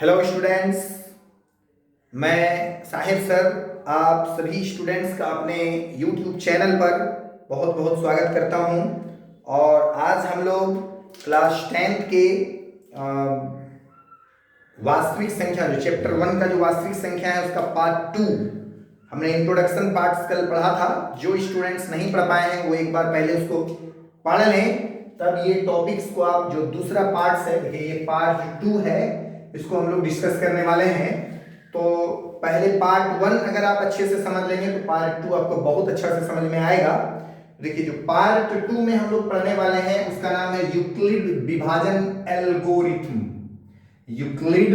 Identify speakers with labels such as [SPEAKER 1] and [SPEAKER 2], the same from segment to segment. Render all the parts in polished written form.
[SPEAKER 1] Hello students, मैं Sahir sir आप सभी स्टूडेंट्स का अपने यूट्यूब चैनल पर बहुत बहुत स्वागत करता हूं। और आज हम लोग क्लास 10th के वास्तविक संख्या जो चैप्टर 1 का जो वास्तविक संख्या है उसका पार्ट 2 हमने इंट्रोडक्शन पार्ट्स कल पढ़ा था। जो स्टूडेंट्स नहीं पढ़ पाए हैं वो एक बार पहले उसको पढ़ लें, तब ये टॉपिक्स को आप जो दूसरा पार्ट है, देखिए ये पार्ट 2 है, इसको हम लोग डिस्कस करने वाले हैं। तो पहले पार्ट 1 अगर आप अच्छे से समझ लेंगे तो पार्ट 2 आपको बहुत अच्छा से समझ में आएगा। देखिए जो पार्ट 2 में हम लोग पढ़ने वाले हैं उसका नाम है यूक्लिड विभाजन algorithm. Euclid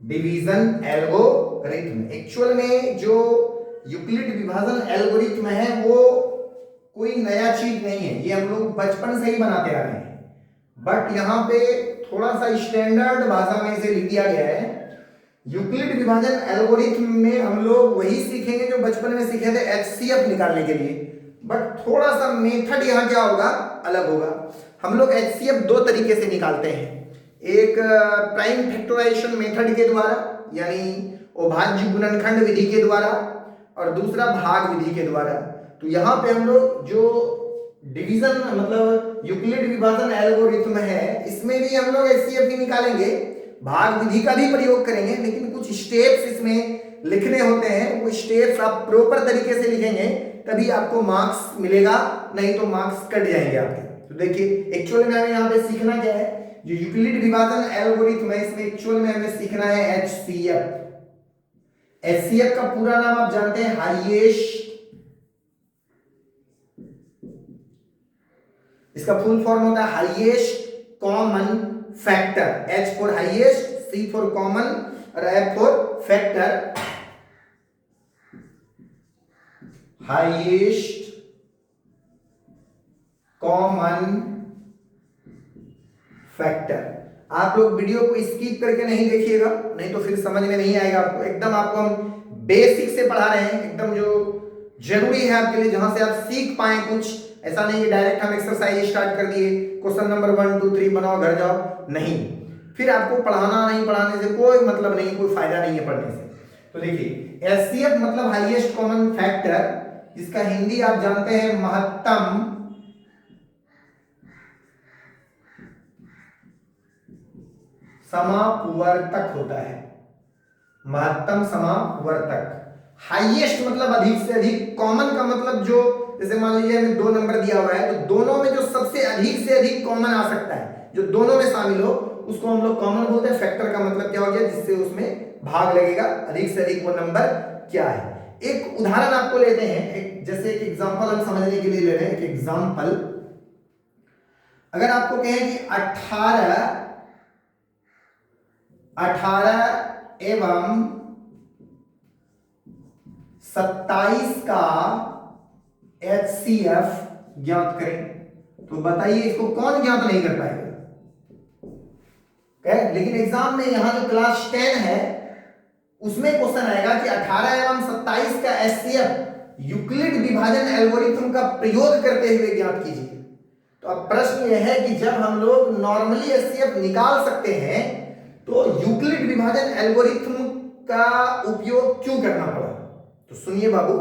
[SPEAKER 1] division algorithm. Actual में जो यूक्लिड विभाजन एल्गोरिथम है वो कोई नया चीज नहीं है, ये हम लोग बचपन से ही बनाते आ रहे हैं, बट यहाँ पे थोड़ा सा स्टैंडर्ड भाषा में इसे लिख दिया गया है। यूक्लिड विभाजन एल्गोरिथम में हम लोग वही सीखेंगे जो बचपन में सीखे थे एचसीएफ निकालने के लिए, बट थोड़ा सा मेथड यहाँ क्या होगा, अलग होगा। हम लोग एचसीएफ दो तरीके से निकालते हैं, एक प्राइम फैक्टराइजेशन मेथड के द्वारा यानी अभाज्य गुणनखंड विधि के द्वारा, और दूसरा भाग विधि के द्वारा। तो यहाँ पे हम लोग जो डिवीजन मतलब यूक्लिड विभाजन एल्गोरिथम है इसमें भी हम लोग एचसीएफ ही निकालेंगे, भाग विधि का भी प्रयोग करेंगे, लेकिन कुछ स्टेप्स इसमें लिखने होते हैं। वो स्टेप्स आप प्रॉपर तरीके से लिखेंगे तभी आपको मार्क्स मिलेगा, नहीं तो मार्क्स कट जाएंगे आपके। तो देखिए एक्चुअल में हमें यहाँ पे सीखना क्या है, जो यूक्लिड विभाजन एल्गोरिथम है इसमें एक्चुअल में हमें सीखना है एचसीएफ। एचसीएफ का पूरा नाम आप जानते हैं, हाईएस्ट, इसका फुल फॉर्म होता है highest common factor. H for highest, C for common और F for factor. Highest common factor. आप लोग वीडियो को स्किप करके नहीं देखिएगा, नहीं तो फिर समझ में नहीं आएगा आपको। एकदम आपको हम बेसिक से पढ़ा रहे हैं, एकदम जो जरूरी है आपके लिए, जहां से आप सीख पाए कुछ। ऐसा नहीं कि डायरेक्ट हम एक्सरसाइज स्टार्ट कर दिए, क्वेश्चन नंबर 1 2 3 बनाओ घर जाओ, नहीं। फिर आपको पढ़ाना नहीं, पढ़ाने से कोई मतलब नहीं, कोई फायदा नहीं है पढ़ने से। तो देखिए एचसीएफ मतलब हाईएस्ट कॉमन फैक्टर, जिसका हिंदी आप जानते हैं महत्तम समापवर्तक होता है। महत्तम समापवर्तक। हाईएस्ट मतलब अधिक से अधिक, कॉमन का मतलब जो, जैसे मान लीजिए हमें 2 नंबर दिया हुआ है तो दोनों में जो सबसे अधिक कॉमन आ सकता है, जो दोनों में शामिल हो, उसको हम लोग कॉमन बोलते हैं। फैक्टर का मतलब क्या हो गया, जिससे उसमें भाग लगेगा, अधिक से अधिक वो नंबर क्या है। एक उदाहरण आपको लेते हैं, जैसे एक एग्जांपल हम समझने के लिए ले रहे हैं। एक एग्जांपल, अगर आपको कहें कि 18 एवं 27 का एचसीएफ ज्ञात करें, तो बताइए इसको कौन ज्ञात नहीं कर पाएगा। लेकिन एग्जाम में यहां जो क्लास 10 है उसमें क्वेश्चन आएगा कि 18 एवं 27 का एचसीएफ यूक्लिड विभाजन एल्गोरिथम का प्रयोग करते हुए ज्ञात कीजिए। तो अब प्रश्न यह है कि जब हम लोग नॉर्मली एचसीएफ निकाल सकते हैं तो यूक्लिड विभाजन एल्गोरिथम का उपयोग क्यों करना पड़ा। तो सुनिए बाबू,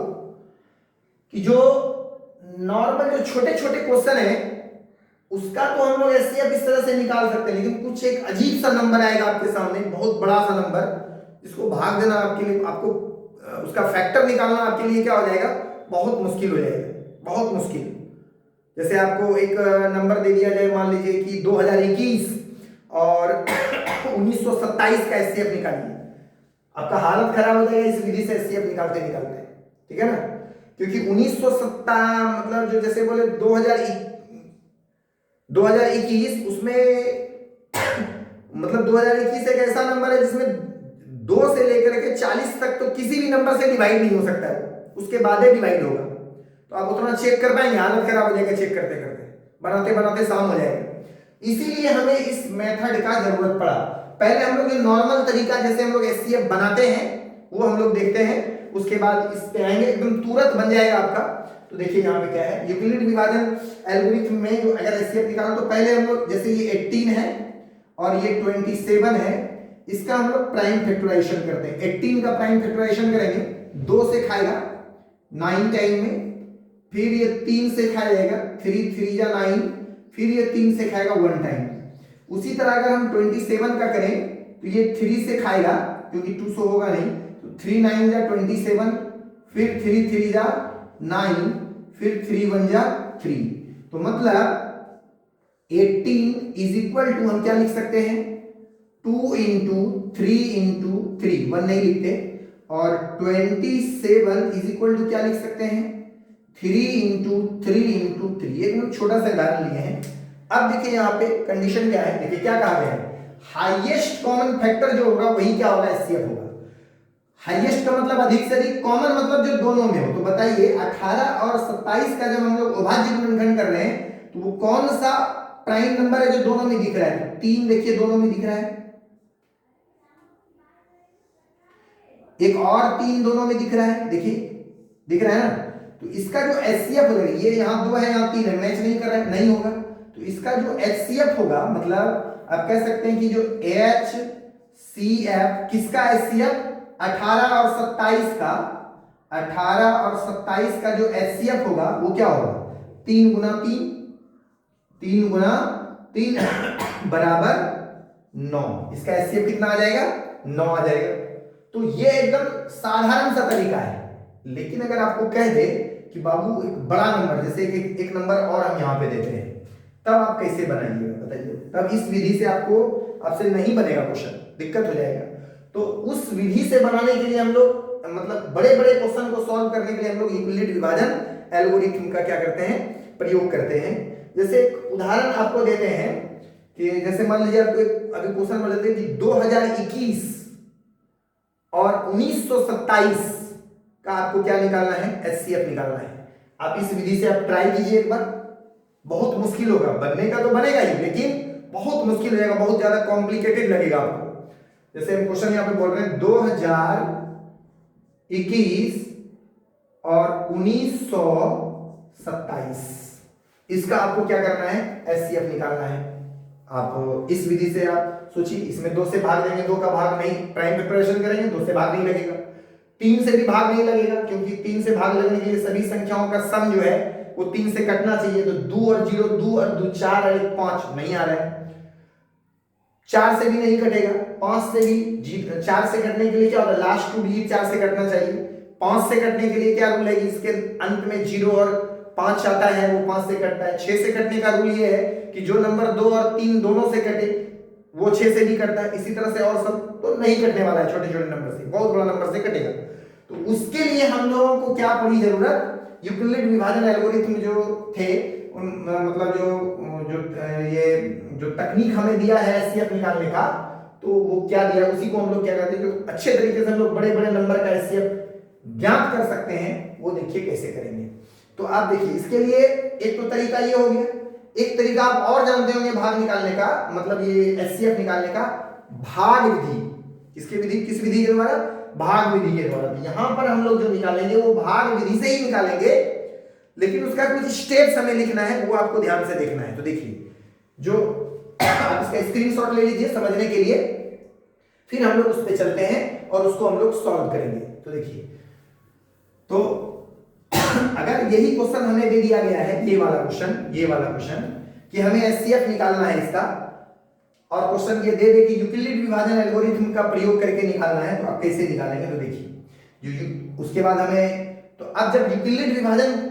[SPEAKER 1] कि जो नॉर्मल जो छोटे छोटे क्वेश्चन है उसका तो हम लोग एचसीएफ इस तरह से निकाल सकते हैं, लेकिन कुछ एक अजीब सा नंबर आएगा आपके सामने, बहुत बड़ा सा नंबर, जिसको भाग देना आपके लिए, आपको उसका फैक्टर निकालना आपके लिए क्या हो जाएगा, बहुत मुश्किल हो जाएगा, बहुत मुश्किल। जैसे आपको एक नंबर दे दिया जाए, मान लीजिए कि 2021 और 1927 का एचसीएफ निकालिए, आपका हालत खराब हो जाएगा इस विधि से एचसीएफ निकालते निकालते, ठीक है ना। क्योंकि 1970 मतलब जो जैसे बोले 2021 उसमें मतलब 2021 एक ऐसा नंबर है जिसमें 2 से लेकर के 40 तक तो किसी भी नंबर से डिवाइड नहीं हो सकता है, उसके बाद ही डिवाइड होगा। तो आप उतना चेक कर पाएंगे, हालत खराब हो जाएगा चेक करते करते, बनाते बनाते शाम हो जाएगा। इसीलिए हमें इस मेथड का जरूरत पड़ा। पहले हम लोग ये नॉर्मल तरीका जैसे हम लोग एचसीएफ बनाते हैं वो हम लोग देखते हैं, उसके बाद इस पे आएंगे, एकदम तुरंत बन जाएगा आपका। तो देखिए यहाँ पे क्या है, यूक्लिड विभाजन एल्गोरिथम में जो अगर एचसीएफ निकालना तो पहले हम लोग, जैसे ये 18 है और ये 27 है, इसका हम लोग प्राइम फैक्टराइजेशन करते हैं। 18 का प्राइम फैक्टराइजेशन करेंगे, 2 से खाएगा 9 टाइम में, फिर ये 3 से खाया जाएगा, 3 3 जा 9, फिर ये 3 से खाएगा 1 टाइम। उसी तरह अगर हम 27 का करें तो ये 3 से खाएगा क्योंकि 200 होगा नहीं, तो 3 9 जा 27, फिर 3 3 जा 9, फिर 3 1 जा 3। तो मतलब 18 इज इक्वल टू हम क्या लिख सकते हैं, 2 इंटू 3 इंटू 3, 1 नहीं लिखते, और 27 इज इक्वल टू क्या लिख सकते हैं, 3 इंटू 3 इंटू 3। एक हम छोटा सा उदाहरण लिए हैं। अब देखिए यहाँ पे कंडीशन क्या है, देखिए क्या कहा गया है, हाईएस्ट कॉमन फैक्टर जो होगा वही क्या होगा, एचसीएफ होगा। हाईएस्ट का मतलब अधिक से अधिक, कॉमन मतलब जो दोनों में हो। तो बताइए 18 और 27 का जब हम लोग अभाज्य गुणनखंड कर रहे हैं तो वो कौन सा प्राइम नंबर है जो दोनों में दिख रहा है, 3 देखिए दोनों में दिख रहा है, एक और 3 दोनों में दिख रहा है, देखिए दिख रहा है ना। तो इसका जो एचसीएफ होगा, ये यहां 2 है यहां 3 है, मैच नहीं कर रहा है, नहीं होगा। तो इसका जो एचसीएफ होगा, मतलब आप कह सकते हैं कि जो एचसीएफ किसका एचसीएफ, 18 और 27 का, 18 और 27 का जो एचसीएफ होगा वो क्या होगा, 3 गुना 3, 3 गुना 3 बराबर 9। इसका एचसीएफ कितना आ जाएगा, 9 आ जाएगा। तो ये एकदम साधारण सा तरीका है। लेकिन अगर आपको कह दे कि बाबू एक बड़ा नंबर, जैसे एक नंबर और हम यहां पे देते हैं, तब आप कैसे बनाइएगा बताइए। तब इस विधि से आपसे नहीं बनेगा क्वेश्चन, दिक्कत हो जाएगा। तो उस विधि से बनाने के लिए हम लोग, मतलब बड़े बड़े क्वेश्चन को सॉल्व करने के लिए हम लोग यूक्लिड विभाजन एल्गोरिथम का क्या करते हैं, प्रयोग करते हैं। जैसे एक उदाहरण आपको देते हैं कि जैसे मान लीजिए आपको अभी क्वेश्चन बोल देते हैं कि 2021 और 1927 का आपको क्या निकालना है, एचसीएफ निकालना है। आप इस विधि से आप ट्राई कीजिए एक बार, बहुत मुश्किल होगा, बनने का तो बनेगा ही लेकिन बहुत मुश्किल हो जाएगा, बहुत ज्यादा कॉम्प्लिकेटेड लगेगा आपको। जैसे हम क्वेश्चन यहां पे बोल रहे हैं 2021 और 1927, इसका आपको क्या करना है, एचसीएफ निकालना है। आप इस विधि से आप सोचिए, इसमें 2 से भाग देंगे, 2 का भाग नहीं, प्राइम फैक्टराइजेशन करेंगे 2 से भाग नहीं लगेगा, 3 से भी भाग नहीं लगेगा, क्योंकि 3 से भाग लगने के लिए सभी संख्याओं का सम जो है वो 3 से कटना चाहिए। तो 2 और 0, 2 और 2 4 और 1 5 नहीं आ रहा है, 4 से भी नहीं कटेगा, 5 से भी, 4 से कटने के लिए क्या होगा, लास्ट 2 डिजिट 4 से कटना चाहिए। 5 से कटने के लिए क्या रूल है, इसके अंत में 0 और 5 आता है, वो 5 से कटता है। 6 से कटने का रूल ये है कि जो नंबर 2 और 3 दोनों से कटे वो 6 से भी कटता है। इसी तरह से और सब तो नहीं कटने वाला है, छोटे छोटे नंबर से, बहुत बड़ा नंबर से कटेगा। तो उसके लिए हम लोगों को क्या पड़ी जरूरत, यूक्लिड विभाजन एल्गोरिथम जो थे, मतलब ये जो तकनीक हमें दिया है एचसीएफ निकालने का, तो वो क्या दिया, उसी को हम लोग क्या कहते हैं, जो अच्छे तरीके से हम लोग बड़े बड़े नंबर का एचसीएफ ज्ञात कर सकते हैं, वो देखिए कैसे करेंगे। तो आप देखिए, इसके लिए एक तो तरीका ये हो गया, एक तरीका आप और जानते होंगे भाग निकालने का, मतलब ये एचसीएफ निकालने का, भाग विधि। किसकी विधि, किस विधि के द्वारा, भाग विधि के द्वारा। यहां पर हम लोग जो निकालेंगे वो भाग विधि से ही निकालेंगे, लेकिन उसका कुछ स्टेप्स हमें लिखना है, वो आपको ध्यान से देखना है। तो देखिए, जो आप इसका स्क्रीनशॉट ले लीजिए समझने के लिए, फिर हम लोग उस पर चलते हैं और उसको हम लोग सॉल्व करेंगे। तो देखिए, तो अगर यही क्वेश्चन हमें दे दिया गया है, ये वाला क्वेश्चन कि हमें एचसीएफ निकालना है इसका, और क्वेश्चन ये दे दे कि यूक्लिड विभाजन एल्गोरिथम का प्रयोग करके निकालना है, तो आप कैसे निकालेंगे। तो देखिए, उसके बाद हमें, तो अब जब यूक्लिड विभाजन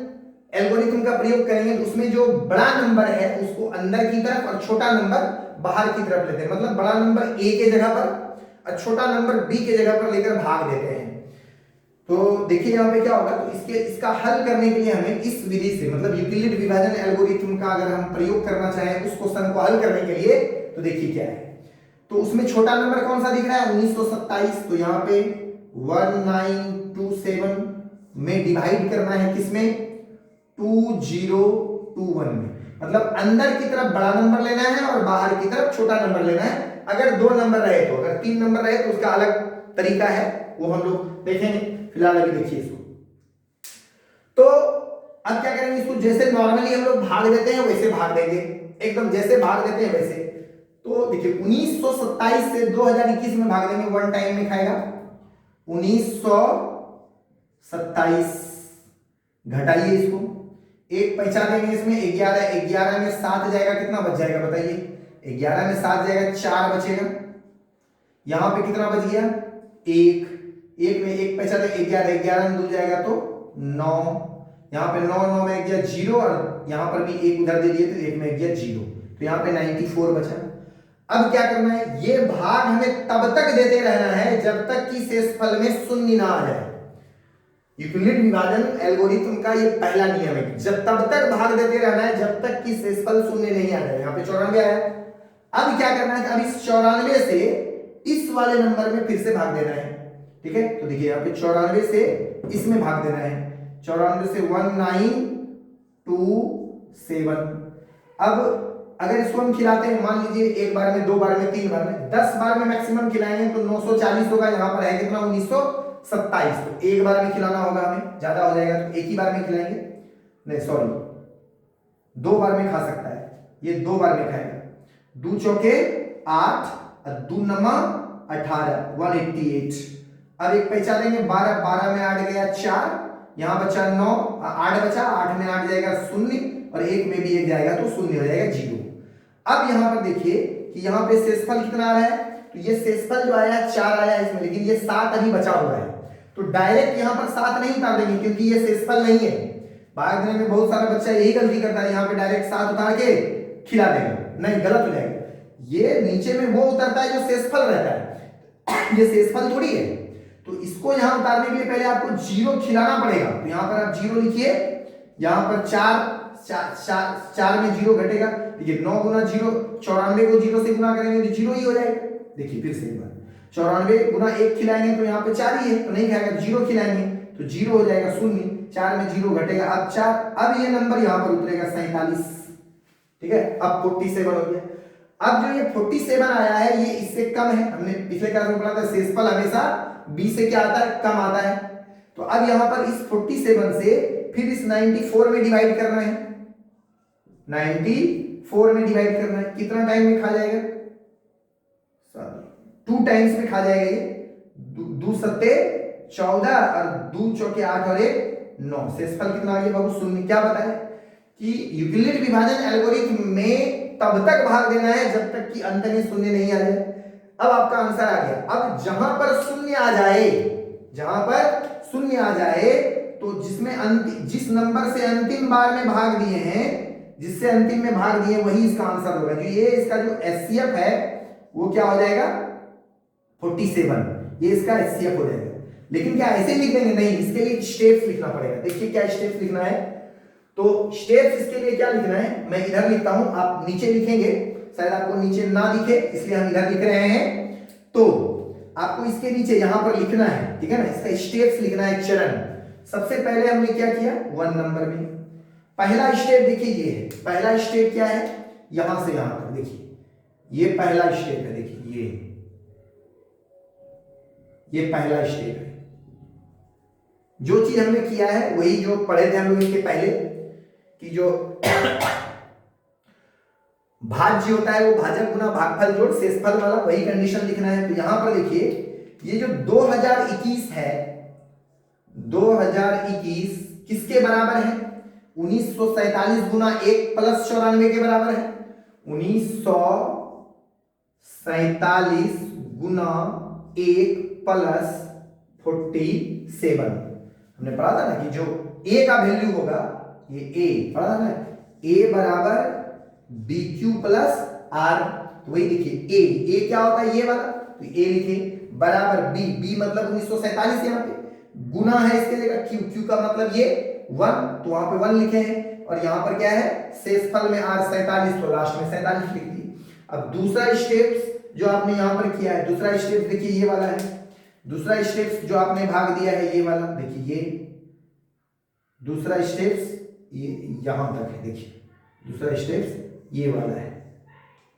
[SPEAKER 1] एल्गोरिथम का प्रयोग करेंगे तो उसमें जो बड़ा नंबर है उसको अंदर की तरफ और छोटा नंबर बाहर की तरफ लेते हैं, मतलब बड़ा नंबर ए के जगह पर और छोटा नंबर बी के जगह पर लेकर भाग देते हैं। तो देखिए यहाँ पे क्या होगा, तो इसका हल करने के लिए हमें इस विधि से, मतलब यूक्लिड विभाजन एल्गोरिथम का अगर हम प्रयोग करना चाहें उस क्वेश्चन को हल करने के लिए, तो देखिए क्या है। तो उसमें छोटा नंबर कौन सा दिख रहा है, 1927। तो यहाँ पे 1927 में डिवाइड करना है, किसमें, 2021 में, मतलब अंदर की तरफ बड़ा नंबर लेना है और बाहर की तरफ छोटा नंबर लेना है। अगर 2 नंबर रहे तो, अगर 3 नंबर रहे तो उसका अलग तरीका है, वो हम लोग देखेंगे। फिलहाल अभी देखिए इसको। तो अब क्या करेंगे, इसको जैसे नॉर्मली हम लोग भाग देते हैं वैसे भाग देंगे, एकदम जैसे भाग देते हैं वैसे। तो देखिए 1927 से 2021 में भाग देंगे, वन टाइम में खाएगा। 1927 घटाइए इसको, एक पैसा देंगे इसमें 11, 11 में 7 जाएगा, कितना बच जाएगा बताइए? 11 में 7 जाएगा, 4 बचेगा। यहां पे कितना बच गया? 1, एक में एक पैसा दे 11, 11 में 2 जाएगा तो 9, यहाँ पे 9, 9 में गया 0 और यहाँ पर भी एक उधर दे दिए तो एक में गया 0, तो यहाँ पे 94 बचा। अब क्या करना है, ये भाग हमें तब तक देते रहना है जब तक कि शेषफल में शून्य ना आ जाए। यूक्लिड विभाजन एल्गोरिथम का ये पहला नियम है, जब तब तक भाग देते रहना है जब तक कि शेषफल शून्य नहीं आ जाए। यहाँ पे 94 आया। अब क्या करना है, अब इस 94 से इस वाले नंबर में फिर से भाग देना है, ठीक है। तो देखिए यहाँ पे 94 से इसमें भाग देना है, 94 से 1927। अब अगर इसको हम खिलाते हैं, मान लीजिए एक बार में, 2 बार में, 3 बार में, 10 बार में मैक्सिमम खिलाएंगे तो 940 होगा। यहाँ पर है कितना? 1927। तो एक बार में खिलाना होगा हमें, ज्यादा हो जाएगा तो एक ही बार में खिलाएंगे, नहीं सॉरी 2 बार में खा सकता है, ये 2 बार में खाएगा। 2 चौके 8 और 2 नमा 18, 188। अब एक पैसा देंगे, 12, 12 में 8 गया 4, यहाँ बचा 9, 8 बचा, 8 में 8 जाएगा 0 और 1 में भी 1 जाएगा तो 0 हो जाएगा 0। अब यहाँ पर देखिए कि यहाँ पे शेषफल कितना आ रहा है, तो ये शेषफल जो आया 4 आया है इसमें, लेकिन ये 7 अभी बचा हुआ है, तो डायरेक्ट यहाँ पर 7 नहीं उतार देंगे क्योंकि ये शेषफल नहीं है। भाग देने में बहुत सारा बच्चा यही गलती करता है, यहाँ पे डायरेक्ट 7 उतार के खिला देंगे, नहीं गलत हो जाएगा। ये नीचे में वो उतरता है जो शेषफल रहता है, ये शेषफल थोड़ी है। तो इसको यहाँ उतारने के लिए पहले आपको 0 खिलाना पड़ेगा, तो यहाँ पर आप 0 लिखिए, यहाँ पर 4 में 0 घटेगा। देखिए 9 गुना 0, 94 को 0 से गुना करेंगे तो 0 ही हो जाएगा। देखिए फिर से एक बार, 94 गुना 1 खिलाएंगे तो यहाँ पे 4 ही है, तो नहीं खाएगा, 0 खिलाएंगे तो 0 हो जाएगा 0, 4 में 0 घटेगा, अब 4, अब ये नंबर यहाँ पर उतरेगा 47, ठीक है। अब 47 हो गया। अब जो ये 47 आया है ये इससे कम है, हमने पिछले क्लास में पढ़ा था शेषफल हमेशा b से क्या आता है? कम आता है। तो अब यहां पर इस 47 से फिर इस 94 में डिवाइड करना है, 94 में डिवाइड करना है, कितना टाइम में खा जाएगा? 2 टाइम्स में खा जाएगा ये, 2 सत्ते 14 और 2 चौके 8 और 1 9। शेषफल कितना आ गया बाबू? 0। क्या बताया कि यूक्लिड विभाजन एल्गोरिथम में तब तक भाग देना है जब तक कि अंत में 0 नहीं आ जाए। अब आपका आंसर आ गया। अब जहां पर 0 आ जाए, जहां पर 0 आ जाए तो जिसमें जिस नंबर से अंतिम बार में भाग दिए हैं, जिससे अंतिम में भाग दिए वही इसका आंसर होगा। जो ये इसका जो एचसीएफ है वो क्या हो जाएगा? 47, ये इसका एचसीएफ हो जाएगा। लेकिन क्या ऐसे लिख देंगे? नहीं, इसके लिए स्टेप्स लिखना पड़ेगा। देखिए क्या स्टेप्स लिखना है, तो स्टेप्स इसके लिए क्या लिखना है, मैं इधर लिखता हूं, आप नीचे लिखेंगे, शायद आपको नीचे ना दिखे इसलिए हम इधर लिख रहे हैं। तो आपको इसके नीचे यहां पर लिखना है, ठीक है ना, इसका स्टेप्स लिखना है, चरण। सबसे पहले हमने क्या किया? 1 नंबर में पहला स्टेप देखिए ये है। पहला स्टेप क्या है? यहां से यहां तक, देखिए ये पहला स्टेप है, देखिए ये पहला स्टेप है। जो चीज हमने किया है वही जो पढ़े थे हम लोग इसके पहले, कि जो भाज्य होता है वो भाजक गुना भागफल जोड़ शेषफल वाला, वही कंडीशन लिखना है। तो यहां पर देखिए ये जो 2021 है, 2021 किसके बराबर है? 1947 गुना 1 प्लस 94 के बराबर है। 1947 गुना 1 प्लस 47 हमने पढ़ा था ना कि जो a का वैल्यू होगा, ये a पढ़ा था ना, a बराबर BQ प्लस R। तो वही देखिए a क्या होता है? ये वाला, तो a लिखे बराबर b मतलब 1947 यहाँ पे, गुना है इसके जगह q का मतलब ये 1, तो वहां पे 1 लिखे हैं। और यहाँ पर क्या है? शेषफल में R 47, तो लास्ट में 47 लिख दिए। अब दूसरा स्टेप्स जो आपने यहाँ पर किया है, दूसरा स्टेप देखिए ये वाला है। दूसरा स्टेप्स जो आपने भाग दिया है ये वाला, देखिए ये दूसरा स्टेप्स ये यहां तक है, देखिए दूसरा स्टेप्स ये वाला है,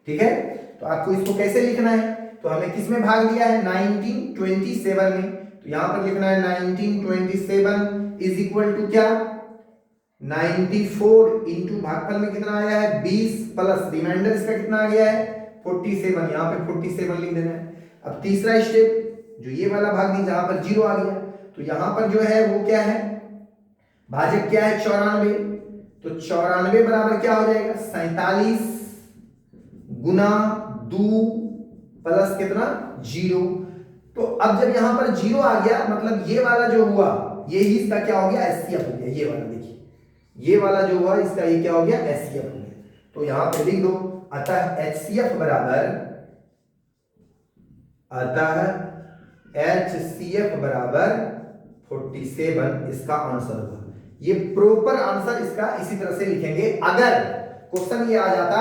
[SPEAKER 1] ठीक है। तो आपको इसको कैसे लिखना है? तो हमें किस में भाग दिया है? 1927 में। तो यहां पर लिखना है 1927 इज इक्वल टू क्या? 94 इंटू भागफल में कितना आया है? 20 प्लस रिमाइंडर इसका कितना आ गया है? 47, यहाँ पे 47 लिख देना है। अब तीसरा स्टेप, जो ये वाला भाग नहीं, जहां पर 0 आ गया, तो यहां पर जो है वो क्या है, भाजक क्या है, 94। तो 94 बराबर क्या हो जाएगा, 47 गुना 2 प्लस कितना, 0। तो अब जब यहां पर 0 आ गया, मतलब ये वाला जो हुआ, ये ही इसका क्या हो गया, एचसीएफ हो गया। ये वाला देखिए, ये वाला जो हुआ इसका ये क्या हो गया, एचसीएफ हो गया। तो यहां पे लिख दो, अतः एचसीएफ बराबर, अतः एचसीएफ बराबर 47 इसका आंसर होगा। ये प्रॉपर आंसर इसका इसी तरह से लिखेंगे। अगर क्वेश्चन ये आ जाता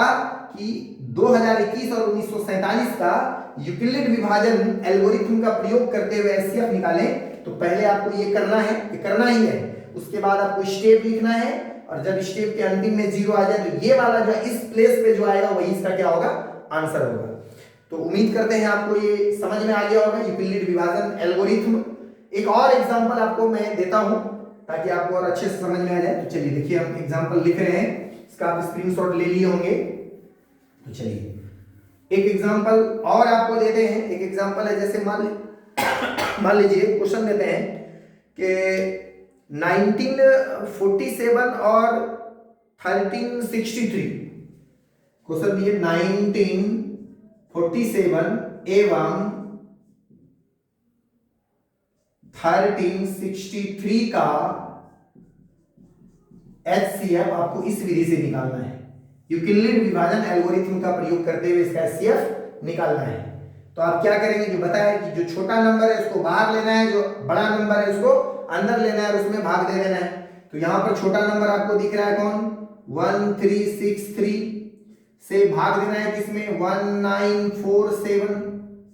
[SPEAKER 1] कि 2021 और 1947 का यूक्लिड विभाजन एल्गोरिथम का प्रयोग करते हुए एचसीएफ निकालें, तो पहले आपको ये करना है, ये करना ही है। उसके बाद आपको स्टेप लिखना है, और जब स्टेप के अंतिम में 0 आ जाए, तो ये वाला जो इस प्लेस पे जो आएगा वही इसका क्या होगा, आंसर होगा। तो उम्मीद करते हैं आपको ये समझ में आ गया होगा, यूक्लिड विभाजन एल्गोरिथम। एक और एग्जांपल आपको मैं देता हूं ताकि आपको और अच्छे से समझ में आ जाए। तो चलिए देखिए, हम एग्जांपल लिख रहे हैं, इसका आप स्क्रीनशॉट ले लिए होंगे। तो चलिए एक एग्जांपल और आपको देते हैं। एक एग्जांपल है, जैसे मान लीजिए क्वेश्चन देते हैं कि 1947 और 1363, क्वेश्चन दिए 1947 एवं 1363 का एचसीएफ आपको इस विधि से निकालना है। यूक्लिड विभाजन एल्गोरिथम का प्रयोग करते हुए इसका एचसीएफ निकालना है। तो आप क्या करेंगे, जो बताया कि जो छोटा नंबर है उसको बाहर लेना है, जो बड़ा नंबर है उसको अंदर लेना है और उसमें भाग दे देना है। तो यहां पर छोटा नंबर आपको दिख रहा है कौन, 1363 से भाग देना है किसमें, 1947।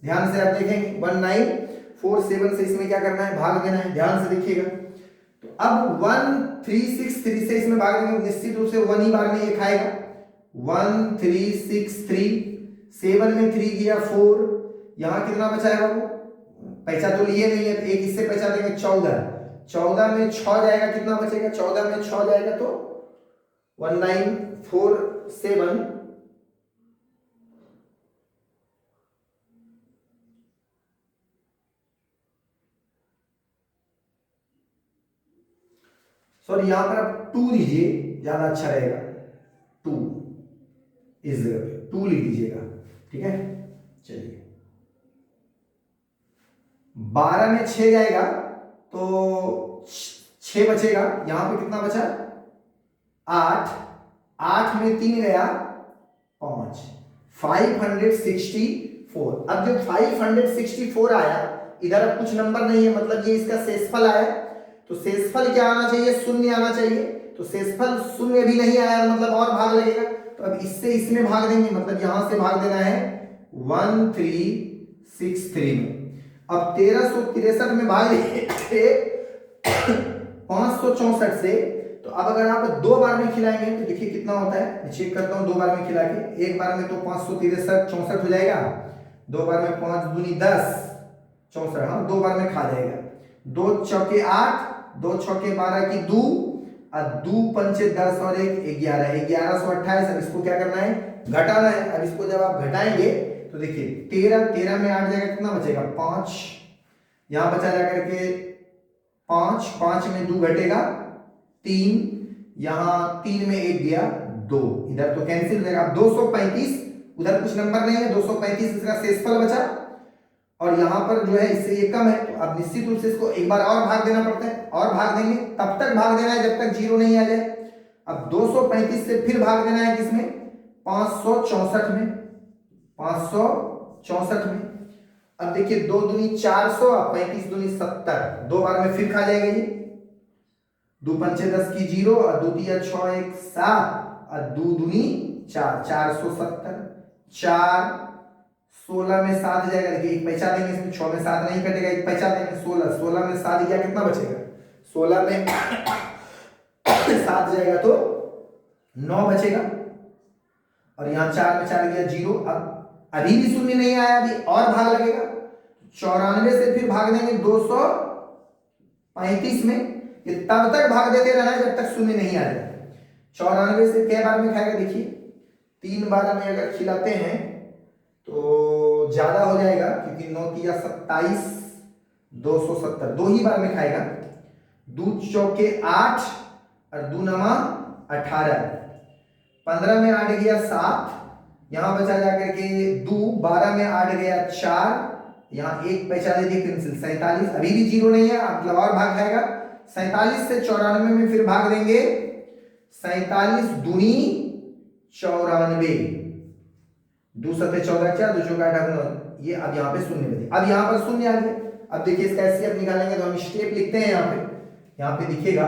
[SPEAKER 1] ध्यान से आप देखेंगे 1947 से इसमें क्या करना है, भाग देना है। ध्यान से देखिएगा। तो अब 1363 से इसमें भाग देंगे, निश्चित रूप से 1 ही बार में ये खाएगा। 1363, 7 में 3 गया 4, यहां कितना बचा है बाबू, पैसा तो लिए नहीं है, तो एक इससे पैसा देंगे 14, 14 में 6 जाएगा, कितना बचेगा, 14 में 6 जाएगा तो 1947 सॉरी, यहां पर आप 2 दीजिए, ज्यादा अच्छा रहेगा। 2 इस जगह पे 2 लिख दीजिएगा, ठीक है। चलिए 12 में 6 जाएगा तो 6 बचेगा, यहां पे कितना बचा, 8, 8 में 3 गया 5, 564। अब जब 564 आया, इधर अब कुछ नंबर नहीं है, मतलब ये इसका शेषफल आया। तो शेषफल क्या आना चाहिए, शून्य आना चाहिए। तो शेषफल शून्य भी नहीं आया, मतलब और भाग लगेगा। तो अब इससे इसमें भाग देंगे, मतलब यहां से भाग देना है 1363 में। अब 1363 में भाग देंगे 564 से। तो अब अगर आप 2 बार में खिलाएंगे तो देखिए कितना होता है, मैं चेक करता हूं 2 बार में खिला के। एक बार में तो 563 64 हो जाएगा, 2 बार में 5 दूनी 10 64, हाँ 2 बार में खा जाएगा। 2 चौके 8, 2 छक्के 12 की 2, और 2 पंचे 10 और 1 11, 1128। अब इसको क्या करना है, घटाना है। अब इसको जब आप घटाएंगे तो देखिए 13 में 8 जाएगा, कितना बचेगा 5, यहां बचा जाकर के 5, 5 में 2 घटेगा 3, यहां 3 में 1 गया 2, इधर तो कैंसिल हो जाएगा। 235, उधर कुछ नंबर नहीं है, 235 इसका शेषफल बचा, और यहां पर जो है इससे ये कम है। तो अब निश्चित रूप से इसको एक बार और भाग देना पड़ता है, और भाग देंगे, तब तक भाग देना है जब तक 0 नहीं आ जाए। अब 235 से फिर भाग देना है किसमें, 564 में, 564 में। अब देखिए 2 दूनी 400, 35 दूनी 70, 2 बार में फिर खा जाएंगे ये। 2 पंचे 10 की 0, और 2 तिया 6 1 7, और 2 दूनी 4, 470, 4 16 में 7 जाएगा। देखिए एक पैसा देंगे इसमें, 6 में 7 नहीं कटेगा, एक पैसा देंगे 16, 16 में 7 गया, कितना बचेगा, 16 में 7 जाएगा तो 9 बचेगा, और यहाँ 4 में 4 गया 0। अब अभी भी शून्य नहीं आया, अभी और भाग लगेगा। 94 से फिर भाग देंगे 235 में। ये तब तक भाग देते रहना है जब तक शून्य नहीं आ जाए। 94 से कै बार में खाएगा, देखिए 3 बार में अगर खिलाते हैं तो ज्यादा हो जाएगा क्योंकि 9 की 27, 270 दो ही बार में खाएगा। 2 चौके 8 और 2 नमा 18, 15 में 8 गया 7, यहां बचा जाकर के 2, 12 में 8 गया 4, यहाँ 1 बचा देती पेंसिल 47, अभी भी जीरो नहीं है, मतलब और भाग खाएगा। 47 से 94 में फिर भाग देंगे, 47 दूनी 94, 2 सत्ते 14 क्या, 2 चौका 18, ये अब यहाँ पे शून्य बचे। अब यहाँ पर शून्य आ गया। अब देखिए इसका एचसीएफ निकालेंगे तो हम स्टेप लिखते हैं यहाँ पे दिखेगा,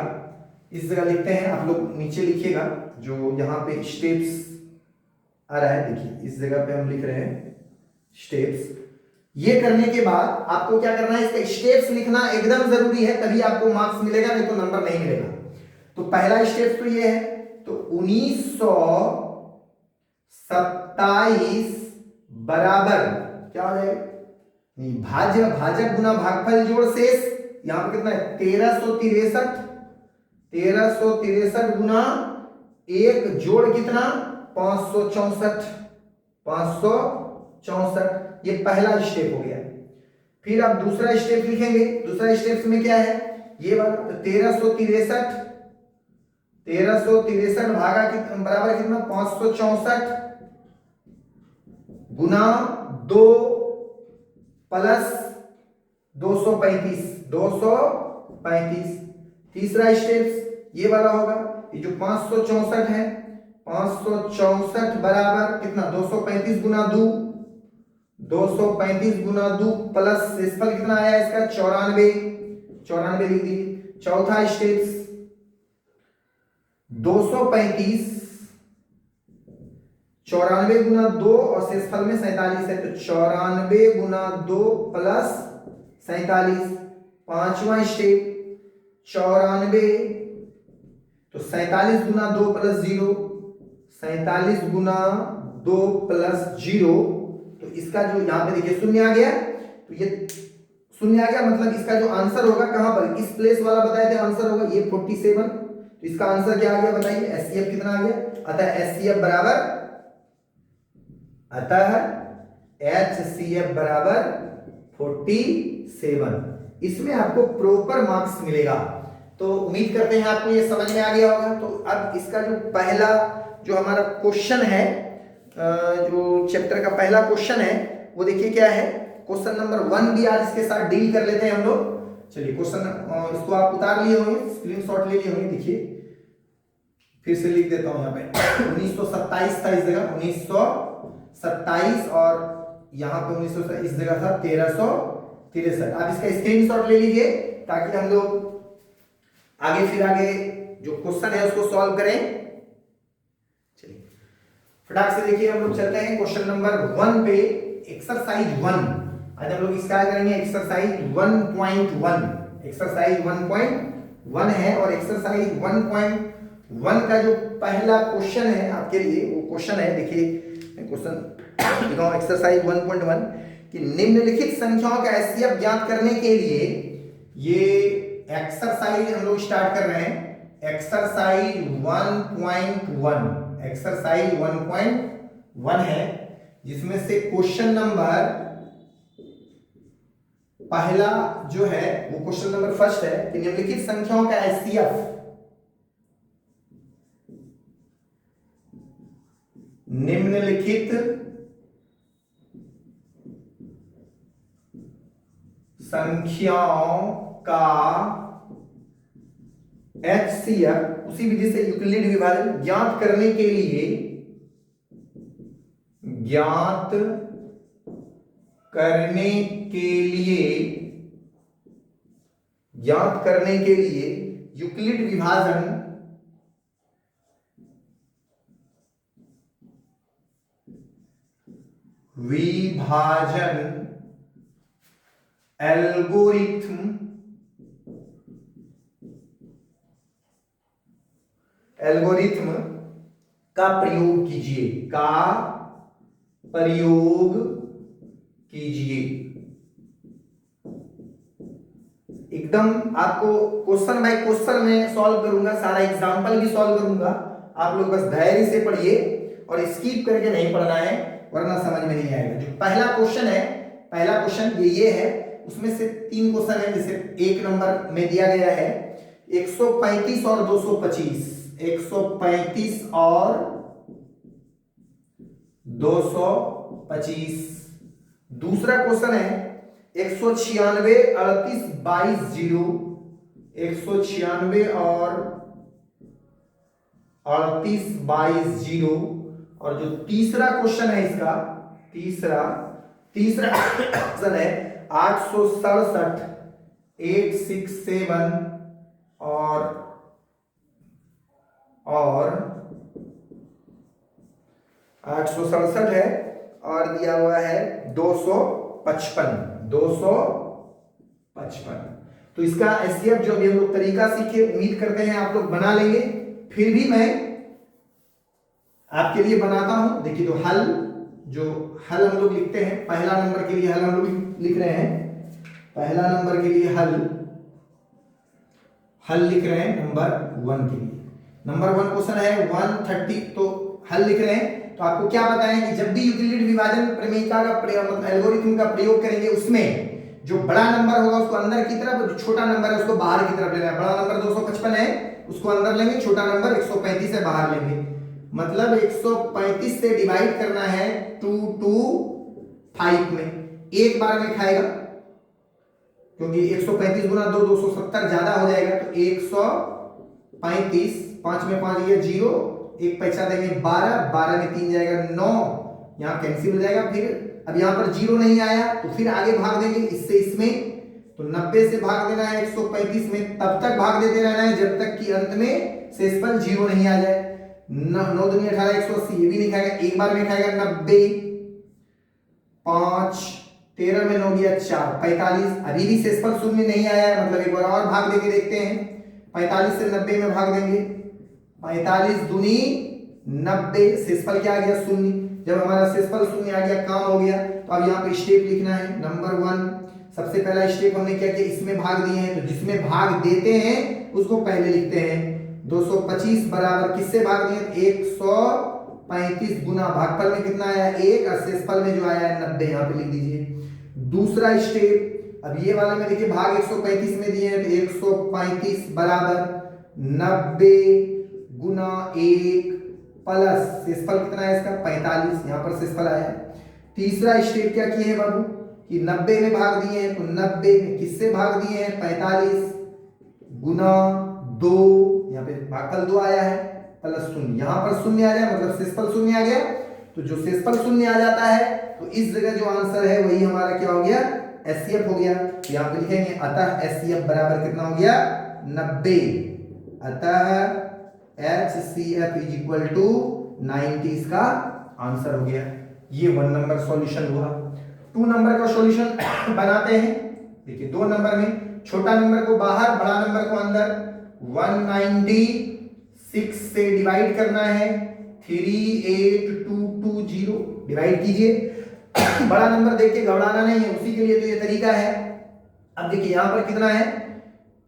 [SPEAKER 1] इस जगह लिखते हैं, आप लोग नीचे लिखिएगा जो यहाँ पे स्टेप्स आ रहा है, देखिए इस जगह पे हम लिख रहे हैं स्टेप्स। ये करने के बाद आपको क्या करना है, इसका स्टेप्स लिखना एकदम जरूरी है, तभी आपको मार्क्स मिलेगा, नहीं तो नंबर नहीं मिलेगा। तो पहला स्टेप तो ये है, तो 1927 बराबर क्या हो जाएगा, भाज्य भाजक गुना भागफल जोड़ शेष, यहां पर कितना है 1363 गुना एक जोड़ कितना 564, ये पहला स्टेप हो गया। फिर आप दूसरा स्टेप लिखेंगे, दूसरा स्टेप में क्या है ये वाला, तो 1363 भागा बराबर कितना 564 गुना 2 प्लस 235। तीसरा स्टेप ये वाला होगा, ये जो 564 है, 564 बराबर कितना 235 गुना 2, 235 गुना 2 प्लस शेषफल कितना आया इसका 94 लिख दीजिए। चौथा स्टेप 235, 94 गुना 2 और शेषफल में 47 है, तो 94 गुना 2 प्लस 47। पांचवा स्टेप 94, तो 47 गुना 2 प्लस 0, 47 गुना 2 प्लस 0, तो इसका जो यहाँ पे देखिए शून्य आ गया, तो ये शून्य आ गया, मतलब इसका जो आंसर होगा कहां पर, इस प्लेस वाला बताए थे आंसर होगा ये 47, तो इसका आंसर क्या आ गया बताइए, एचसीएफ कितना आ गया, अतः एचसीएफ बराबर 47। इसमें आपको प्रॉपर मार्क्स मिलेगा। तो उम्मीद करते हैं आपको ये समझ में आ गया होगा। तो अब इसका जो पहला जो हमारा क्वेश्चन है, जो चैप्टर का पहला क्वेश्चन है वो देखिए क्या है, क्वेश्चन नंबर 1 भी आज इसके साथ डील कर लेते हैं हम लोग। चलिए क्वेश्चन, इसको आप उतार लिए होंगे, स्क्रीनशॉट ले लिए होंगे, देखिए फिर से लिख देता हूं यहाँ पे 1927 था इस जगह, 1927 और यहाँ पे 1927 इस जगह था 1363। आप इसका स्क्रीनशॉट ले लीजिए ताकि हम लोग आगे जो क्वेश्चन है उसको सॉल्व करें। चलिए फटाक से देखिए, हम लोग चलते हैं क्वेश्चन नंबर 1 पे, एक्सरसाइज 1। आज हम लोग इसका करेंगे एक्सरसाइज 1.1। एक्सरसाइज 1.1 है और एक्सरसाइज 1.1 का जो पहला क्वेश्चन है आपके लिए, वो क्वेश्चन है, देखिए क्वेश्चन लिखा एक्सरसाइज 1.1 कि निम्नलिखित संख्याओं का एचसीएफ ज्ञात करने के लिए, ये एक्सरसाइज हम लोग स्टार्ट कर रहे हैं, एक्सरसाइज 1.1। एक्सरसाइज 1.1 है जिसमें से क्वेश्चन नंबर पहला जो है वो क्वेश्चन नंबर फर्स्ट है कि निम्नलिखित संख्याओं का एचसीएफ, निम्नलिखित संख्याओं का एचसीएफ उसी विधि से यूक्लिड विभाजन ज्ञात करने के लिए, ज्ञात करने के लिए यूक्लिड विभाजन एल्गोरिथ्म का प्रयोग कीजिए। एकदम आपको क्वेश्चन बाय क्वेश्चन में सॉल्व करूंगा, सारा एग्जांपल भी सॉल्व करूंगा, आप लोग बस धैर्य से पढ़िए और स्किप करके नहीं पढ़ना है। वरना समझ में नहीं आएगा। जो पहला क्वेश्चन है, पहला क्वेश्चन ये है, उसमें से 3 क्वेश्चन है। जैसे 1 नंबर में दिया गया है 135 और 225, 135 और 225। दूसरा क्वेश्चन है 196 38 22 0, 196 और 38 22 0। और जो तीसरा क्वेश्चन है इसका, तीसरा क्वेश्चन है 867 867 और 867 है और दिया हुआ है 255। तो इसका एचसीएफ जो अभी हम लोग तरीका सीखे, उम्मीद करते हैं आप लोग बना लेंगे। फिर भी मैं आपके लिए बनाता हूं। देखिए तो हल, जो हल हम लोग लिखते हैं, पहला नंबर के लिए हल हम लोग लिख रहे हैं, पहला नंबर के लिए हल लिख रहे हैं नंबर 1 के लिए। नंबर 1 क्वेश्चन है 130, तो हल लिख रहे हैं। तो आपको क्या बताएं कि जब भी यूक्लिड विभाजन प्रमेयिका का मतलब एल्गोरिथम का प्रयोग करेंगे, उसमें जो बड़ा नंबर होगा उसको अंदर की तरफ, जो छोटा नंबर है उसको बाहर की तरफ लेना है। बड़ा नंबर 255 है, उसको अंदर लेंगे, छोटा नंबर 135 है, बाहर लेंगे। मतलब 135 से डिवाइड करना है 2 2 5 में, एक बार में खाएगा, क्योंकि 135 गुना 2 270 ज्यादा हो जाएगा। तो 135, 5 में 5 ये 0, एक पैसा देंगे 12, 12 में 3 जाएगा 9, यहाँ कैंसिल हो जाएगा। फिर अब यहाँ पर 0 नहीं आया तो फिर आगे भाग देंगे इससे इसमें, तो 90 से भाग देना है 135 में, तब तक भाग देते रहना है जब तक कि अंत में शेषफल 0 नहीं आ जाए। 9 दूनी 18, 180, ये भी नहीं खाएगा, एक बार में खाएगा 90, 5 13 में 9 गया 4, 45। अभी भी शेषफल 0 नहीं आया है, मतलब एक बार और भाग देके देखते हैं। 45 से 90 में भाग देंगे, 45 दूनी 90, शेषफल क्या आ गया 0। जब हमारा शेषफल 0 आ गया, काम हो गया। तो अब यहाँ पे स्टेप लिखना है। नंबर 1, सबसे पहला स्टेप हमने क्या किया, इसमें भाग दिए हैं, तो जिसमें भाग देते हैं उसको पहले लिखते हैं। 225 बराबर किससे भाग दिए, 135 गुना भागफल में कितना आया 1, और शेषफल में जो आया है 90, यहाँ पे लिख दीजिए। दूसरा स्टेप, अब ये वाला में देखिए भाग 135 में दिए हैं, तो 135 बराबर 90 गुना 1 प्लस शेषफल कितना है इसका 45, यहाँ पर शेषफल आया। तीसरा स्टेप क्या किए हैं बाबू कि 90 में भाग दिए हैं, तो 90 में किससे भाग दिए हैं 45 गुना 2, यहाँ पे भागफल 2 आया है, प्लस 0, यहाँ पर 0 आ जाए, मतलब शेषफल 0 आ गया। तो जो शेषफल 0 आ जाता है तो इस जगह जो आंसर है वही हमारा क्या हो गया, एचसीएफ हो गया। तो यहाँ पे लिखेंगे अतः एचसीएफ बराबर कितना हो गया 90, अतः HCF इज इक्वल टू 90, इसका आंसर हो गया। ये 1 नंबर सॉल्यूशन हुआ। 2 नंबर का सॉल्यूशन बनाते हैं। देखिए 2 नंबर में छोटा नंबर को बाहर, बड़ा नंबर को अंदर। 196 से डिवाइड करना है 38220, डिवाइड कीजिए। बड़ा नंबर देख के घबराना नहीं है, उसी के लिए तो ये तरीका है। अब देखिए यहाँ पर कितना है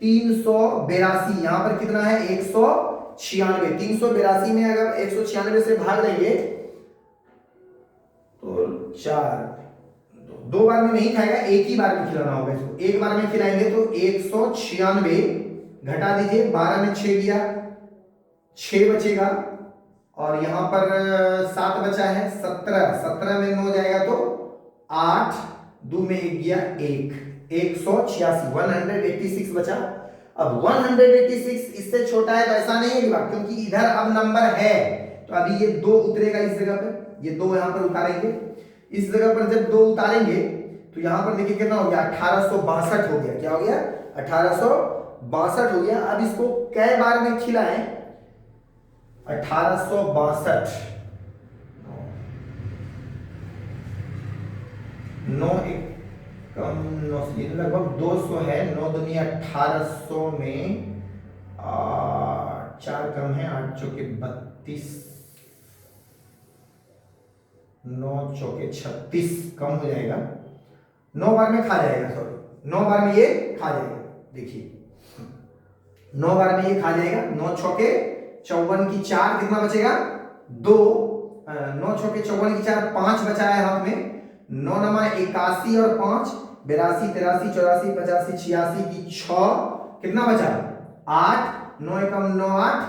[SPEAKER 1] 382, यहाँ पर कितना है 196। 382 में अगर 196 से भाग देंगे तो 4, 2 बार में नहीं खाएगा, एक ही बार में खिलाना होगा इसको। एक बार में खिलाएंगे तो 196 घटा दीजिए, 12 में 6 गया, 6 बचेगा, और यहां पर 7 बचा है 17, 17 में 9 जाएगा तो 8, 2 में 1 गया 1, 186, 186 बचा। अब 186 इससे छोटा है तो ऐसा नहीं है क्योंकि इधर अब नंबर है, तो अभी ये 2 उतरेगा इस जगह पर, ये 2 यहां पर उतारेंगे। इस जगह पर जब 2 उतारेंगे तो यहां पर देखिए कितना हो गया 1862 हो गया। क्या हो गया 1862 हो गया। अब इसको कई बार में खिलाएं, 1862 9 कम 9 लगभग 200 है, 9 दूनी 1800 में 4 कम है, 8 चौके 32, 9 चौके 36 कम हो जाएगा, 9 बार में खा जाएगा, सॉरी 9 बार में ये खा जाएगा। देखिए 9 बार में ये खा जाएगा, 9 चौके 54 की 4 कितना बचेगा 2, 9 चौके 54 की 4, 5 बचा है हाथ में। 9 नमा 81 और 5 82 83 84 85 86 की 6 कितना बचा 8, 9 एकम 9 8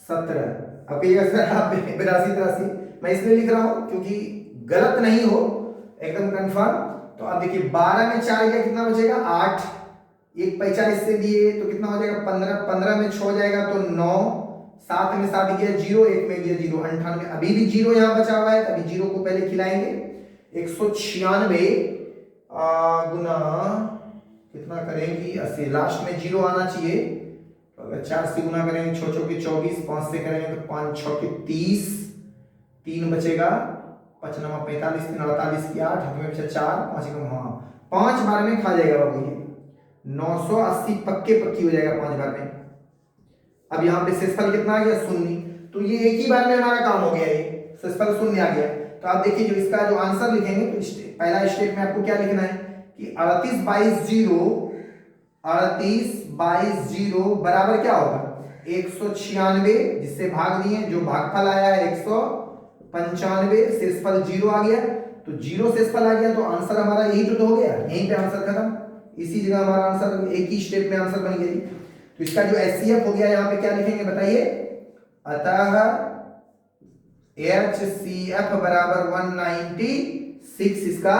[SPEAKER 1] 17। अब कहिएगा सर आप 82 83, मैं इसलिए लिख रहा हूं क्योंकि गलत नहीं हो, एकदम कंफर्म। तो अब देखिए 12 में 4 गया कितना बचेगा 8, एक पैसा इससे दिए तो कितना हो जाएगा 15, 15 में 6 जाएगा तो 9, 7 में 7 गया 0, 1 में गया 0, 98। अभी भी 0 यहाँ बचा हुआ है, अभी 0 को पहले खिलाएंगे। 196 गुना कितना करेंगे 80, लास्ट में 0 आना चाहिए। तो अगर 4 से गुना करेंगे 6 चौके 24, 5 से करेंगे तो 5 6 के 30, 3 बचेगा 5 9 45, 3 48 की 8, हाथ में बचा 4, 5 एकम हाँ 5 बार में खा जाएगा बाबू ये 980 पक्के पक्की हो जाएगा 5 बार में। अब यहाँ पे शेषफल कितना आ गया 0, तो ये एक ही बार में हमारा काम हो गया, ये शेषफल 0 आ गया। तो आप देखिए जो इसका जो आंसर लिखेंगे तो पहला स्टेप में आपको क्या लिखना है कि 38 22 0 बराबर क्या होगा 196, जिससे भाग दिए, जो भागफल आया है 195, शेषफल 0 आ गया। तो 0 शेषफल आ गया तो आंसर हमारा यही तो हो गया, यहीं पे आंसर खत्म, इसी जगह हमारा आंसर एक ही स्टेप में आंसर बन गया। तो इसका जो HCF हो गया यहाँ पे क्या लिखेंगे बताइए, अतः HCF बराबर 196 इसका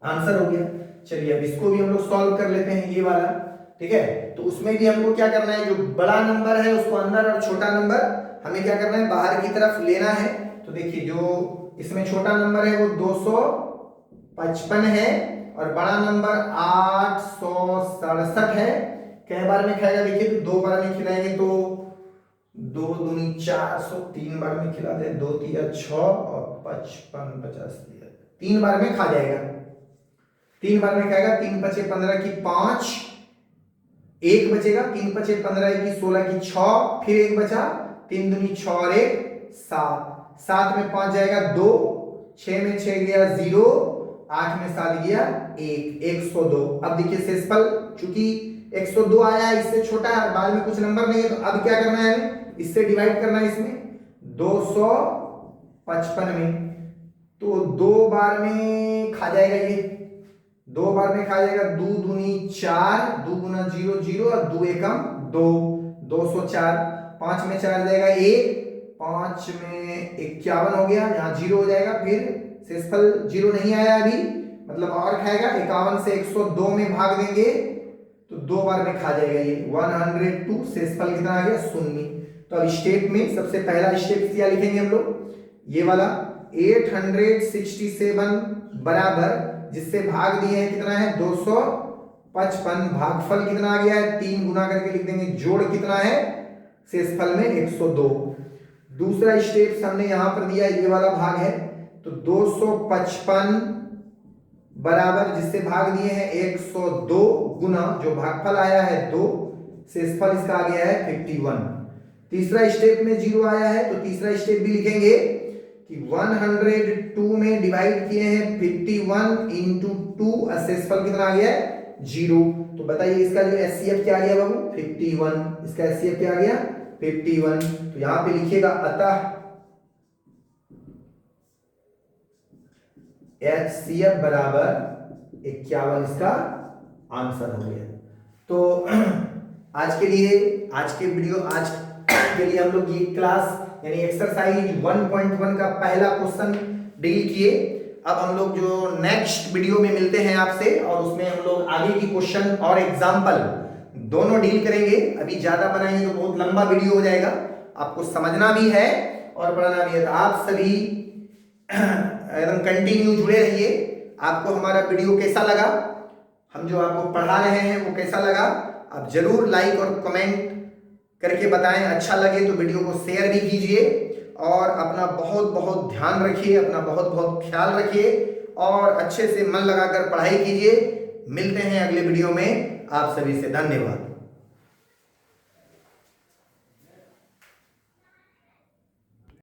[SPEAKER 1] आंसर हो गया। चलिए अब इसको भी हम लोग सॉल्व कर लेते हैं, ये वाला, ठीक है। तो उसमें भी हमको क्या करना है, जो बड़ा नंबर है उसको अंदर और छोटा नंबर हमें क्या करना है बाहर की तरफ लेना है। तो देखिए जो इसमें छोटा नंबर है वो 255 है और बड़ा नंबर 867 है। कई बार में खाएगा देखिए, तो 2 बार में खिलाएंगे तो 2 दूनी 4, 3 बार में खिला दे, 2 तिया 6 और 55 50 3 बार में खा जाएगा, 3 बार में खाएगा। 3 5 15 की 5, 1 बचेगा, 3 5 15 की 16 की 6, फिर 1 बचा, 3 दूनी 6 और 1 7, 7 में 5 जाएगा 2, 6 में 6 गया 0, 8 में 7 गया 1, 102। अब देखिए शेषफल चूंकि 102 आया है, इससे छोटा है, बाद में कुछ नंबर नहीं है, तो अब क्या करना है इससे डिवाइड करना है इसमें 255 में। तो 2 बार में खा जाएगा, ये 2 बार में खा जाएगा, 2 दूनी 4, 2 गुना 0 0 और 2 एकम 2, 204। 5 में 4 जाएगा 1, 5 में 51 हो गया, यहाँ 0 हो जाएगा, फिर शेषफल 0 नहीं आया अभी, मतलब और खाएगा। 51 से 102 में भाग देंगे तो 2 बार में खा जाएगा ये 102, शेषफल कितना आ गया 0। तो अब स्टेप में सबसे पहला स्टेप क्या लिखेंगे हम लोग, ये वाला 867 बराबर, जिससे भाग दिए हैं कितना है 255, भागफल कितना आ गया है 3 गुना करके लिख देंगे, जोड़ कितना है शेषफल में 102। दूसरा स्टेप हमने यहां पर दिया, ये वाला भाग है, तो 255 बराबर, जिससे भाग दिए हैं 102 गुना, जो भागफल आया है 2, शेषफल इसका आ गया है 51। तीसरा स्टेप में 0 आया है, तो तीसरा स्टेप भी लिखेंगे कि 102 में डिवाइड किए हैं 51 इंटू 2, शेषफल कितना आ गया है 0। तो बताइए इसका जो HCF क्या आ गया बाबू 51, इसका HCF क्या आ गया 51। तो यहां पे लिखिएगा अतः HCF बराबर 51 इसका आंसर हो गया। तो आज के लिए हम लोग ये क्लास यानी एक्सरसाइज 1.1 का पहला क्वेश्चन डील किए। अब हम लोग जो नेक्स्ट वीडियो में मिलते हैं आपसे, और उसमें हम लोग आगे की क्वेश्चन और एग्जाम्पल दोनों डील करेंगे। अभी ज्यादा बनाएंगे तो बहुत लंबा वीडियो हो जाएगा, आपको समझना भी है और पढ़ना भी है। तो आप सभी एकदम कंटिन्यू जुड़े रहिए। आपको हमारा वीडियो कैसा लगा, हम जो आपको पढ़ा रहे हैं वो कैसा लगा, आप जरूर लाइक और कमेंट करके बताएं। अच्छा लगे तो वीडियो को शेयर भी कीजिए और अपना बहुत बहुत ध्यान रखिए, अपना बहुत बहुत ख्याल रखिए और अच्छे से मन लगाकर पढ़ाई कीजिए। मिलते हैं अगले वीडियो में, आप सभी से धन्यवाद।